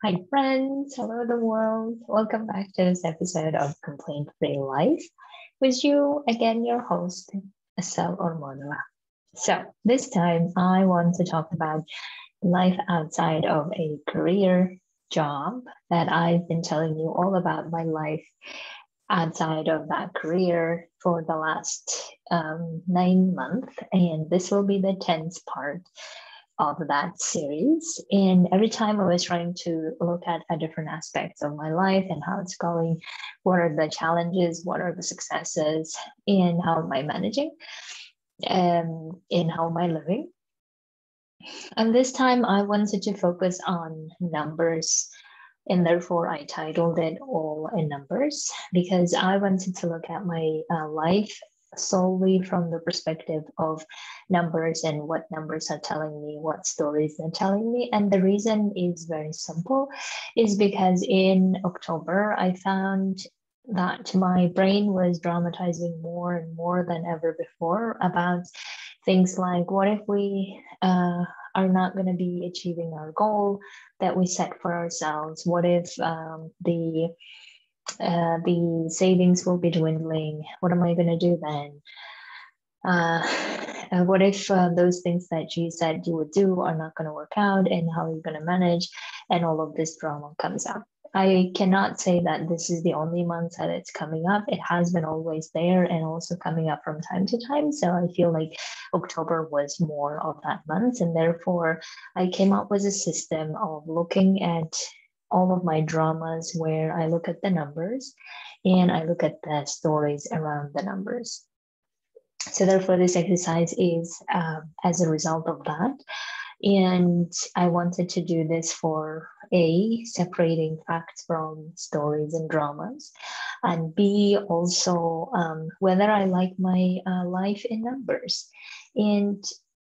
Hi, friends. Hello, the world. Welcome back to this episode of Complaint Free Life with you again, your host, Asel or Monua. So, this time I want to talk about life outside of a career job that I've been telling you all about my life outside of that career for the last 9 months. And this will be the 10th part of that series. And every time I was trying to look at different aspects of my life and how it's going, what are the challenges, what are the successes, and how am I managing, and how am I living. And this time I wanted to focus on numbers. And therefore, I titled it All in Numbers because I wanted to look at my life solely from the perspective of numbers and what numbers are telling me, what stories they're telling me. And the reason is very simple, is because in October, I found that my brain was dramatizing more and more than ever before about things like, what if we are not going to be achieving our goal that we set for ourselves? What if the savings will be dwindling? What am I going to do then? What if those things that you said you would do are not going to work out, and how are you going to manage? And all of this drama comes up. I cannot say that this is the only month that it's coming up. It has been always there and also coming up from time to time. So I feel like October was more of that month. And therefore, I came up with a system of looking at all of my dramas where I look at the numbers and I look at the stories around the numbers. So therefore, this exercise is as a result of that. And I wanted to do this for A, separating facts from stories and dramas, and B, also whether I like my life in numbers. And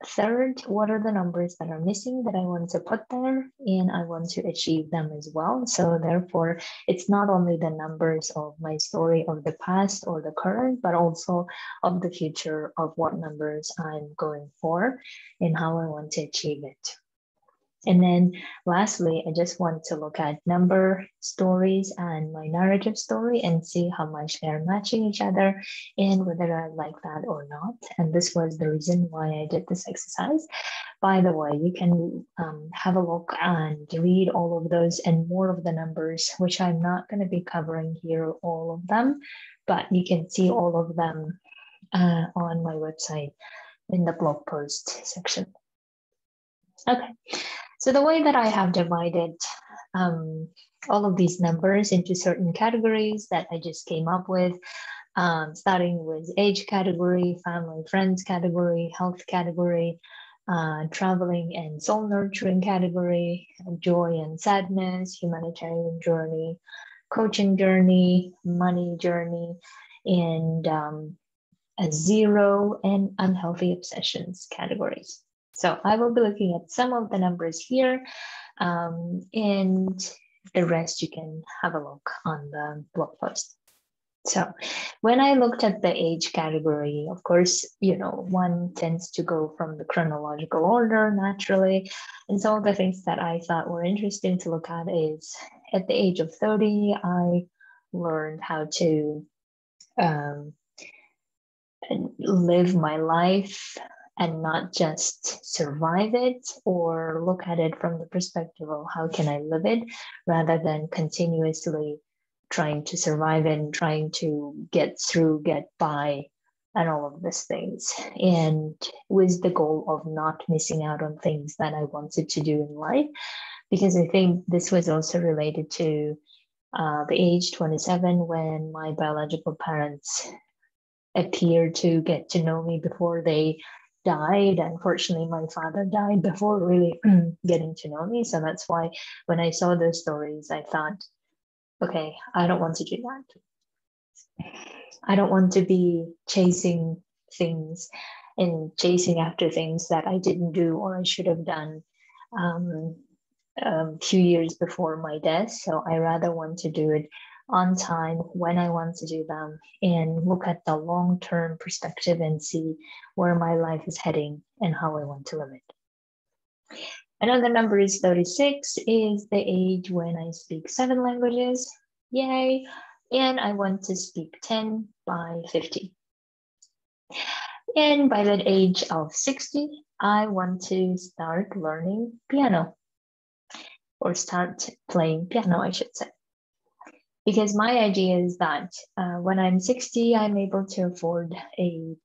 third, what are the numbers that are missing that I want to put there, and I want to achieve them as well. So therefore, it's not only the numbers of my story of the past or the current, but also of the future of what numbers I'm going for and how I want to achieve it. And then lastly, I just want to look at number stories and my narrative story and see how much they're matching each other and whether I like that or not. And this was the reason why I did this exercise. By the way, you can have a look and read all of those and more of the numbers, which I'm not going to be covering here, all of them, but you can see all of them on my website in the blog post section. Okay. So the way that I have divided all of these numbers into certain categories that I just came up with, starting with age category, family, friends category, health category, traveling and soul nurturing category, joy and sadness, humanitarian journey, coaching journey, money journey, and a zero and unhealthy obsessions categories. So I will be looking at some of the numbers here, and the rest you can have a look on the blog post. So when I looked at the age category, of course, one tends to go from the chronological order naturally. And some of the things that I thought were interesting to look at is at the age of 30, I learned how to live my life and not just survive it or look at it from the perspective of how can I live it, rather than continuously trying to survive it and trying to get through, get by, and all of these things. And with the goal of not missing out on things that I wanted to do in life, because I think this was also related to the age 27 when my biological parents appeared to get to know me before they died. Unfortunately, my father died before really getting to know me. So that's why when I saw those stories, I thought, okay, I don't want to do that. I don't want to be chasing things and chasing after things that I didn't do or I should have done a few years before my death. So I rather want to do it on time when I want to do them and look at the long-term perspective and see where my life is heading and how I want to live it. Another number is 36, is the age when I speak 7 languages. Yay! And I want to speak 10 by 50. And by the age of 60, I want to start learning piano, or start playing piano, I should say. Because my idea is that when I'm 60, I'm able to afford a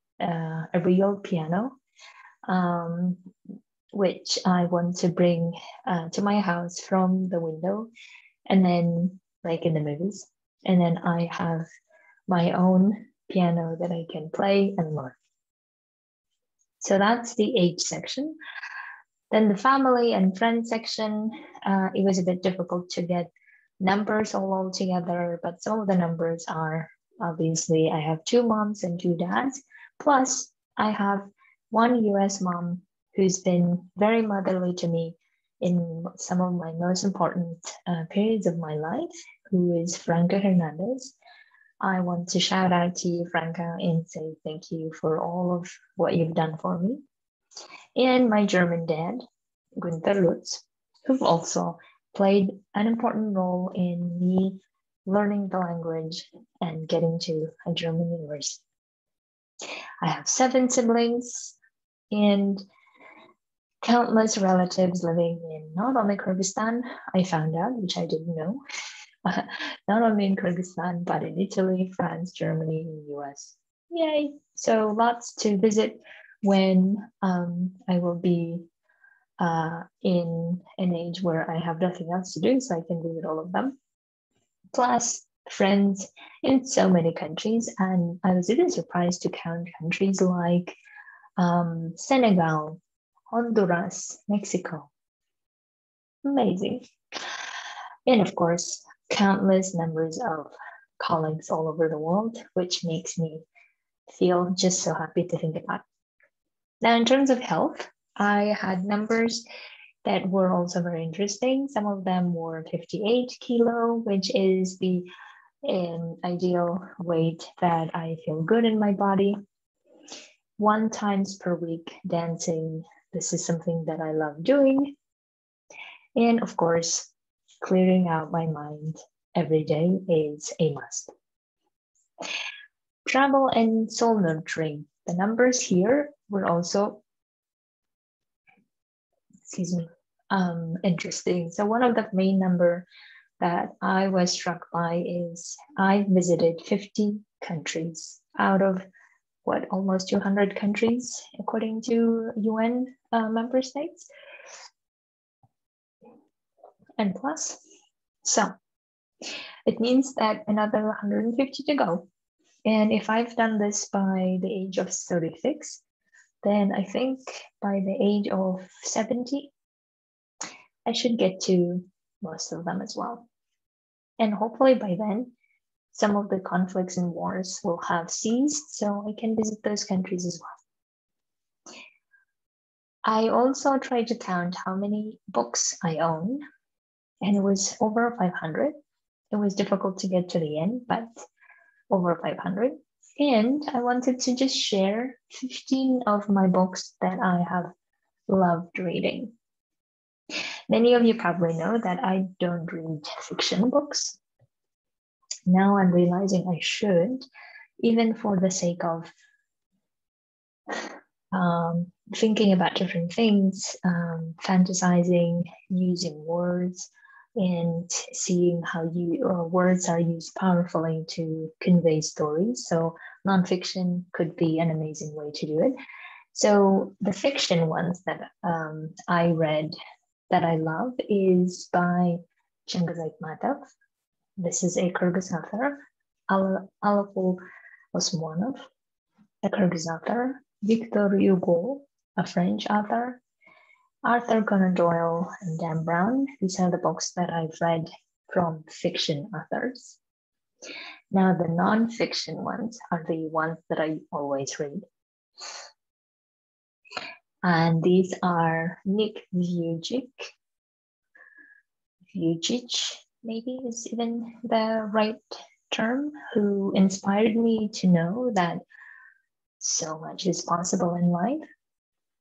real piano, which I want to bring to my house from the window, and then, like in the movies, and then I have my own piano that I can play and learn. So that's the age section. Then the family and friends section, it was a bit difficult to get numbers all together, but some of the numbers are, obviously, I have 2 moms and 2 dads, plus I have 1 US mom who's been very motherly to me in some of my most important periods of my life, who is Franca Hernandez. I want to shout out to you, Franca, and say thank you for all of what you've done for me. And my German dad, Günther Lutz, who also played an important role in me learning the language and getting to a German university. I have 7 siblings and countless relatives living in not only Kyrgyzstan, I found out, which I didn't know, not only in Kyrgyzstan, but in Italy, France, Germany, and US. Yay! So lots to visit when I will be in an age where I have nothing else to do, so I can visit all of them. Plus friends in so many countries, and I was even surprised to count countries like Senegal, Honduras, Mexico. Amazing. And of course, countless numbers of colleagues all over the world, which makes me feel just so happy to think about. Now, in terms of health, I had numbers that were also very interesting. Some of them were 58 kilo, which is the ideal weight that I feel good in my body. 1 times per week dancing. This is something that I love doing. And of course, clearing out my mind every day is a must. Travel and soul nurturing. The numbers here were also, interesting. So one of the main number that I was struck by is I visited 50 countries out of almost 200 countries, according to UN member states. And plus, so it means that another 150 to go. And if I've done this by the age of 36, then I think by the age of 70, I should get to most of them as well. And hopefully by then, some of the conflicts and wars will have ceased, so I can visit those countries as well. I also tried to count how many books I own, and it was over 500. It was difficult to get to the end, but over 500. And I wanted to just share 15 of my books that I have loved reading. Many of you probably know that I don't read fiction books. Now I'm realizing I should, even for the sake of thinking about different things, fantasizing, using words, and seeing how words are used powerfully to convey stories. So nonfiction could be an amazing way to do it. So the fiction ones that I read that I love is by Cengiz Aytmatov. This is a Kyrgyz author. Alapul Osmanov, a Kyrgyz author. Victor Hugo, a French author. Arthur Conan Doyle and Dan Brown. These are the books that I've read from fiction authors. Now, the non-fiction ones are the ones that I always read. And these are Nick Vujicic, maybe is even the right term, who inspired me to know that so much is possible in life.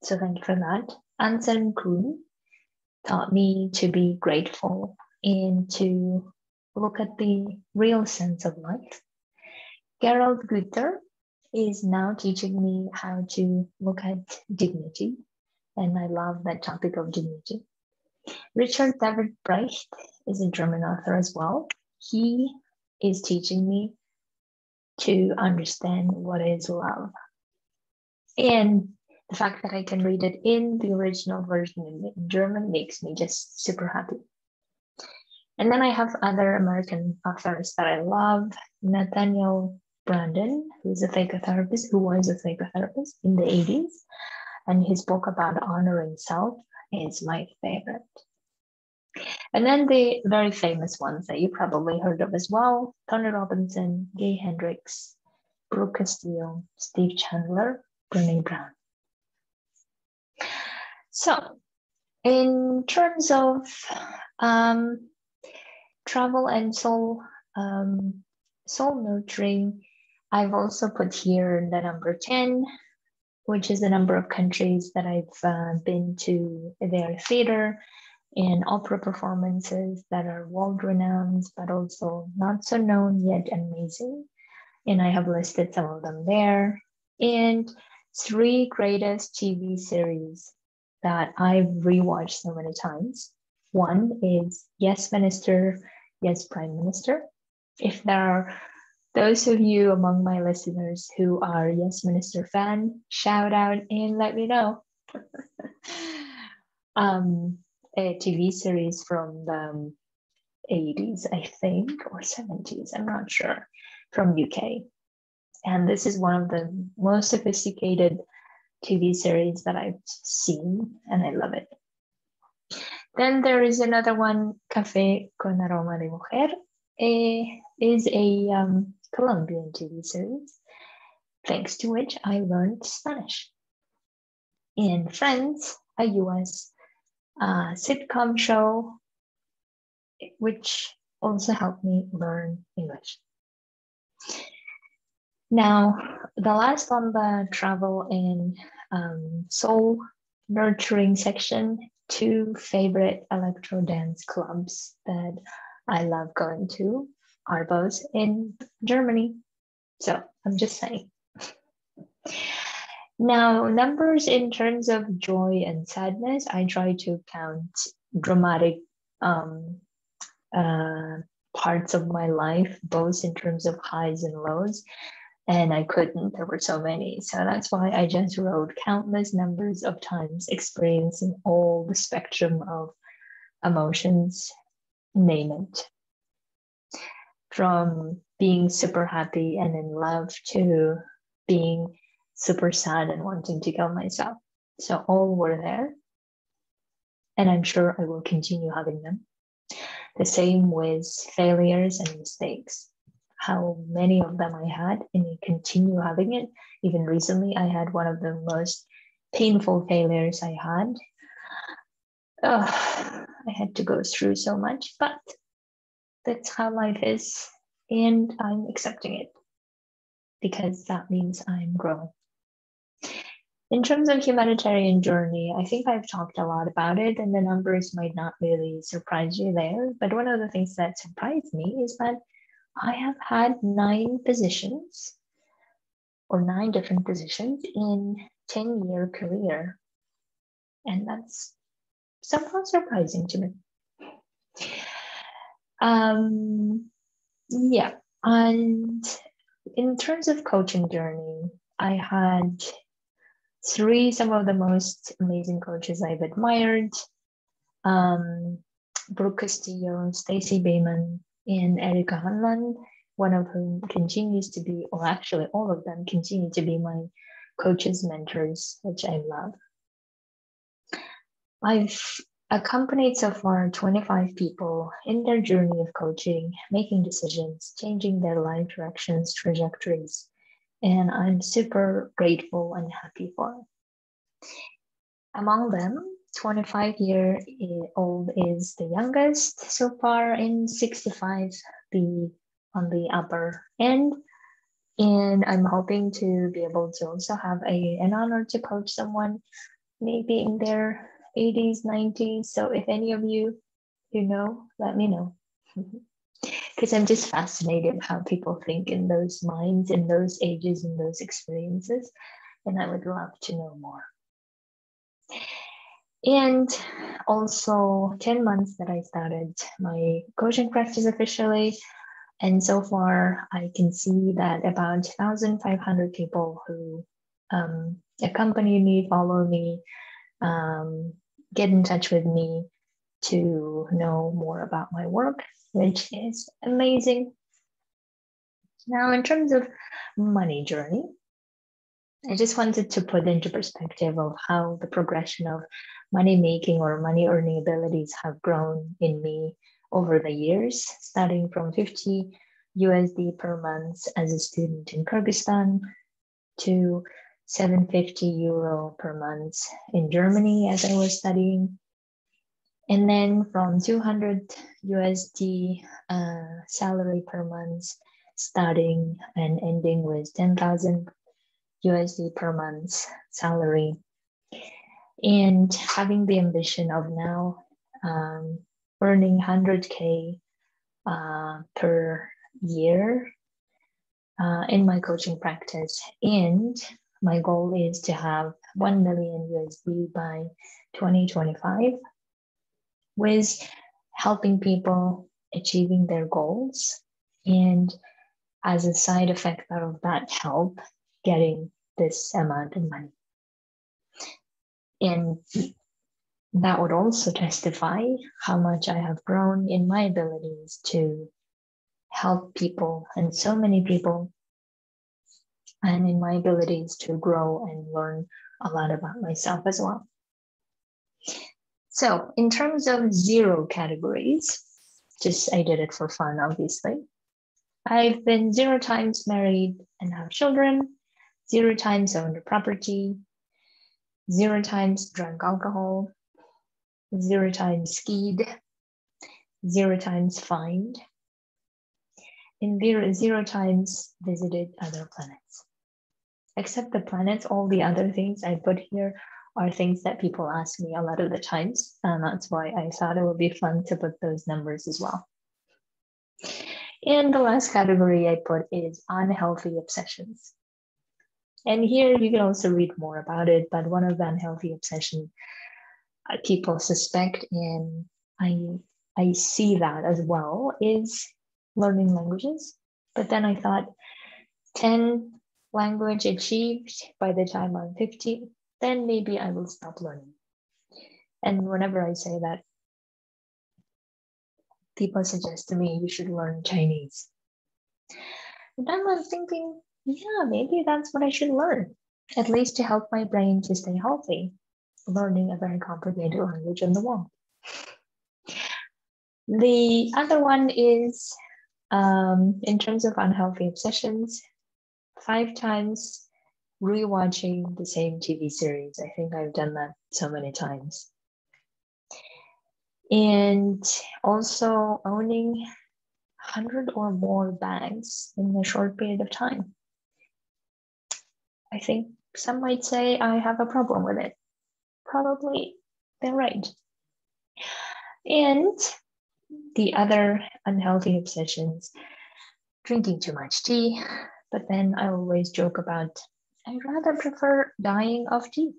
So thank you for that. Anselm Kuhn, taught me to be grateful and to look at the real sense of life. Gerald Guter is now teaching me how to look at dignity, and I love that topic of dignity. Richard David Brecht is a German author as well. He is teaching me to understand what is love. And the fact that I can read it in the original version in German makes me just super happy. And then I have other American authors that I love. Nathaniel Branden, who was a psychotherapist in the 80s. And his book about honoring self is my favorite. And then the very famous ones that you probably heard of as well, Tony Robinson, Gay Hendricks, Brooke Castillo, Steve Chandler, Brene Brown. So in terms of travel and soul nurturing, I've also put here the number 10, which is the number of countries that I've been to their theater and opera performances that are world-renowned, but also not so known yet amazing. And I have listed some of them there. And 3 greatest TV series that I've rewatched so many times. One is Yes Minister, Yes Prime Minister. If there are those of you among my listeners who are Yes Minister fan, shout out and let me know. A TV series from the 80s, I think, or 70s, I'm not sure, from UK. And this is one of the most sophisticated TV series that I've seen, and I love it. Then there is another one, Café con Aroma de Mujer. Is a Colombian TV series, thanks to which I learned Spanish. And Friends, a US sitcom show, which also helped me learn English. Now, the last on the travel and soul nurturing section, 2 favorite electro dance clubs that I love going to are both in Germany. So I'm just saying. Now, numbers in terms of joy and sadness, I try to count dramatic parts of my life, both in terms of highs and lows. And I couldn't, there were so many. So that's why I just wrote countless numbers of times experiencing all the spectrum of emotions, name it. From being super happy and in love to being super sad and wanting to kill myself. So all were there. And I'm sure I will continue having them. The same with failures and mistakes. How many of them I had, and I continue having it. Even recently, I had one of the most painful failures I had. I had to go through so much, but that's how life is, and I'm accepting it because that means I'm growing. In terms of humanitarian journey, I think I've talked a lot about it, and the numbers might not really surprise you there. But one of the things that surprised me is that I have had 9 positions or 9 different positions in 10-year career. And that's somehow surprising to me. Yeah, and in terms of coaching journey, I had 3 some of the most amazing coaches I've admired. Brooke Castillo, Stacey Bayman, and Erica Hanlon, one of whom continues to be, or actually all of them continue to be my coaches, mentors, which I love. I've accompanied so far 25 people in their journey of coaching, making decisions, changing their life directions, trajectories, and I'm super grateful and happy for it. Among them, 25-year-old is the youngest so far, and 65 on the upper end. And I'm hoping to be able to also have an honor to coach someone maybe in their 80s, 90s. So if any of you know, let me know. Because I'm just fascinated how people think in those minds, in those ages, in those experiences. And I would love to know more. And also 10 months that I started my coaching practice officially. And so far, I can see that about 1,500 people who accompany me, follow me, get in touch with me to know more about my work, which is amazing. Now, in terms of money journey, I just wanted to put into perspective of how the progression of money making or money earning abilities have grown in me over the years, starting from 50 USD per month as a student in Kyrgyzstan to 750 euro per month in Germany as I was studying. And then from 200 USD salary per month, starting and ending with 10,000 USD per month salary, and having the ambition of now earning 100K per year in my coaching practice. And my goal is to have 1 million USD by 2025, with helping people achieving their goals, and as a side effect of that help, getting this amount of money. And that would also testify how much I have grown in my abilities to help people, and so many people, and in my abilities to grow and learn a lot about myself as well. So in terms of zero categories, just I did it for fun, obviously. I've been 0 times married and have children, 0 times owned a property, 0 times drank alcohol, 0 times skied, 0 times fined, and 0 times visited other planets. Except the planets, all the other things I put here are things that people ask me a lot of the times, and that's why I thought it would be fun to put those numbers as well. And the last category I put is unhealthy obsessions. And here you can also read more about it, but one of the unhealthy obsessions people suspect, and I see that as well, is learning languages. But then I thought 10 language achieved by the time I'm 50, then maybe I will stop learning. And whenever I say that, people suggest to me you should learn Chinese. And then I'm thinking, yeah, maybe that's what I should learn, at least to help my brain to stay healthy, learning a very complicated language on the wall. The other one is, in terms of unhealthy obsessions, 5 times rewatching the same TV series. I think I've done that so many times. And also owning 100 or more bags in a short period of time. I think some might say I have a problem with it. Probably they're right. And the other unhealthy obsessions, drinking too much tea, but then I always joke about, I'd rather prefer dying of tea.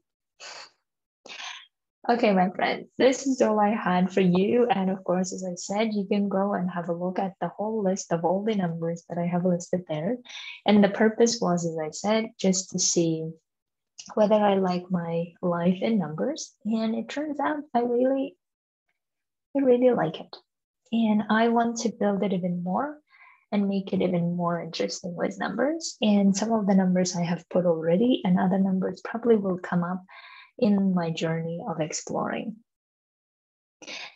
Okay, my friends, this is all I had for you. And of course, as I said, you can go and have a look at the whole list of all the numbers that I have listed there. And the purpose was, as I said, just to see whether I like my life in numbers. And it turns out I really like it. And I want to build it even more and make it even more interesting with numbers. And some of the numbers I have put already, and other numbers probably will come up in my journey of exploring.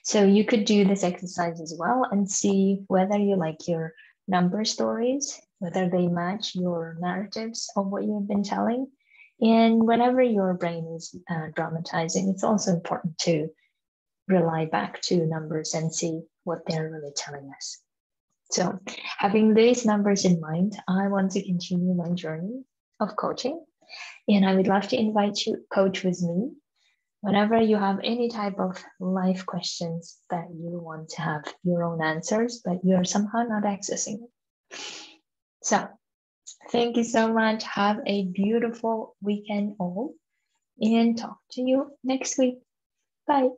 So you could do this exercise as well and see whether you like your number stories, whether they match your narratives of what you've been telling. And whenever your brain is dramatizing, it's also important to rely back to numbers and see what they're really telling us. So having these numbers in mind, I want to continue my journey of coaching. And I would love to invite you to coach with me Whenever you have any type of life questions that you want to have your own answers, but you're somehow not accessing it. So thank you so much. Have a beautiful weekend all, and talk to you next week. Bye.